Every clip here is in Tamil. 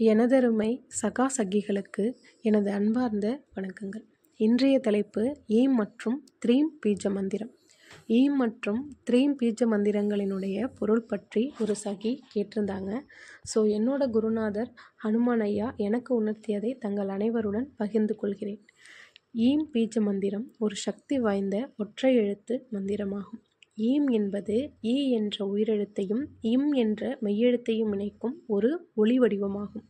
எனதருமை சகா சகிகளுக்கு எனது அன்பார்ந்த வணக்கங்கள். இன்றைய தலைப்பு ஈம் மற்றும் த்ரீம் பீஜ மந்திரம். ஈம் மற்றும் த்ரீம் பீஜ மந்திரங்களினுடைய பொருள் பற்றி ஒரு சகி கேட்டிருந்தாங்க. ஸோ என்னோட குருநாதர் ஹனுமான் ஐயா எனக்கு உணர்த்தியதை தங்கள் அனைவருடன் பகிர்ந்து கொள்கிறேன். ஈம் பீஜ மந்திரம் ஒரு சக்தி வாய்ந்த ஒற்றை எழுத்து மந்திரமாகும். ஈம் என்பது ஈ என்ற உயிரெழுத்தையும் இம் என்ற மெய்யெழுத்தையும் இணைக்கும் ஒரு ஒளி வடிவமாகும்.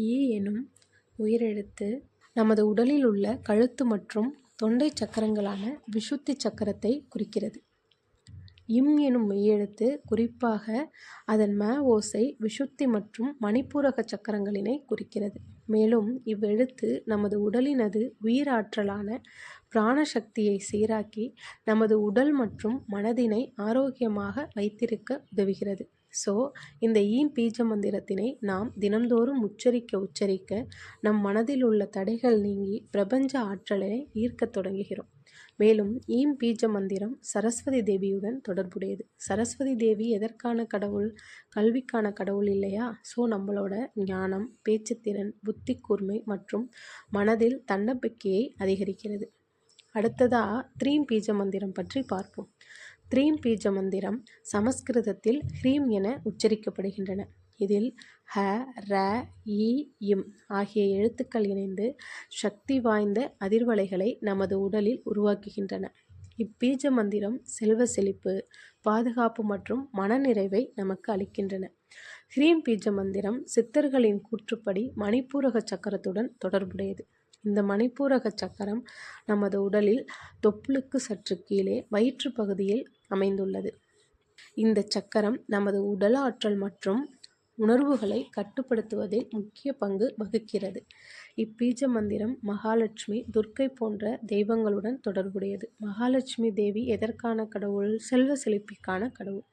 ஈ எனும் உயிரெழுத்து நமது உடலில் உள்ள கழுத்து மற்றும் தொண்டை சக்கரங்களான விஷுத்தி சக்கரத்தை குறிக்கிறது. இம் எனும் மெய்யெழுத்து குறிப்பாக அதன் ம ஓசை விஷுத்தி மற்றும் மணிப்பூரக சக்கரங்களினை குறிக்கிறது. மேலும் இவ்வெழுத்து நமது உடலினது உயிராற்றலான பிராணசக்தியை சீராக்கி நமது உடல் மற்றும் மனதினை ஆரோக்கியமாக வைத்திருக்க உதவுகிறது. ஸோ இந்த ஈம் பீஜ மந்திரத்தினை நாம் தினந்தோறும் உச்சரிக்க நம் மனதில் உள்ள தடைகள் நீங்கி பிரபஞ்ச ஆற்றலை ஈர்க்க தொடங்குகிறோம். மேலும் ஈம் பீஜ மந்திரம் சரஸ்வதி தேவியுடன் தொடர்புடையது. சரஸ்வதி தேவி எதற்கான கடவுள்? கல்விக்கான கடவுள் இல்லையா? ஸோ நம்மளோட ஞானம், பேச்சுத்திறன், புத்தி கூர்மை மற்றும் மனதில் தன்னம்பிக்கையை அதிகரிக்கிறது. அடுத்ததாக த்ரீம் பீஜ மந்திரம் பற்றி பார்ப்போம். த்ரீம் பீஜ மந்திரம் சமஸ்கிருதத்தில் ஹ்ரீம் என உச்சரிக்கப்படுகின்றன. இதில் ஹ, ர, இ, இம் ஆகிய எழுத்துக்கள் இணைந்து சக்தி வாய்ந்த அதிர்வலைகளை நமது உடலில் உருவாக்குகின்றன. இப்பீஜ மந்திரம் செல்வ செழிப்பு, பாதுகாப்பு மற்றும் மனநிறைவை நமக்கு அளிக்கின்றன. ஹ்ரீம் பீஜ மந்திரம் சித்தர்களின் கூற்றுப்படி மணிப்பூரக சக்கரத்துடன் தொடர்புடையது. இந்த மணிப்பூரக சக்கரம் நமது உடலில் தொப்புளுக்கு சற்று கீழே வயிற்று பகுதியில் அமைந்துள்ளது. இந்த சக்கரம் நமது உடல் ஆற்றல் மற்றும் உணர்வுகளை கட்டுப்படுத்துவதில் முக்கிய பங்கு வகிக்கிறது. இப்பீஜ மந்திரம் மகாலட்சுமி, துர்க்கை போன்ற தெய்வங்களுடன் தொடர்புடையது. மகாலட்சுமி தேவி எதற்கான கடவுள்? செல்வ செழிப்பிற்கான கடவுள்.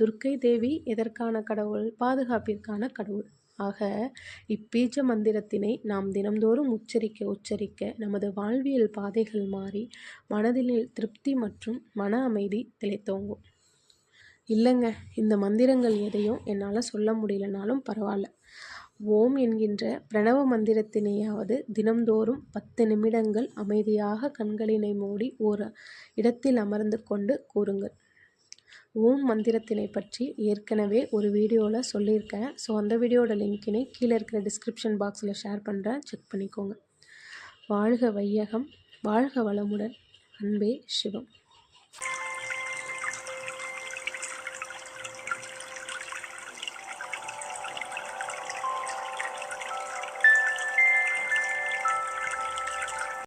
துர்க்கை தேவி எதற்கான கடவுள்? பாதுகாப்பிற்கான கடவுள். ஆக இப்பீஜ மந்திரத்தினை நாம் தினம்தோறும் உச்சரிக்க நமது வாழ்வியல் பாதைகள் மாறி மனதில் திருப்தி மற்றும் மன அமைதி திளைத்தோங்கும். இல்லைங்க, இந்த மந்திரங்கள் எதையும் என்னால் சொல்ல முடியலனாலும் பரவாயில்ல. ஓம் என்கின்ற பிரணவ மந்திரத்தினையாவது தினம்தோறும் 10 நிமிடங்கள் அமைதியாக கண்களினை மூடி ஒரு இடத்தில் அமர்ந்து கொண்டு கூறுங்கள். ஓம் மந்திரத்தினை பற்றி ஏற்கனவே ஒரு வீடியோவில் சொல்லியிருக்கேன். ஸோ அந்த வீடியோட லிங்க்கினை கீழே இருக்கிற டிஸ்கிரிப்ஷன் பாக்ஸில் ஷேர் பண்ணுறேன், செக் பண்ணிக்கோங்க. வாழ்க வையகம், வாழ்க வளமுடன். அன்பே சிவம்.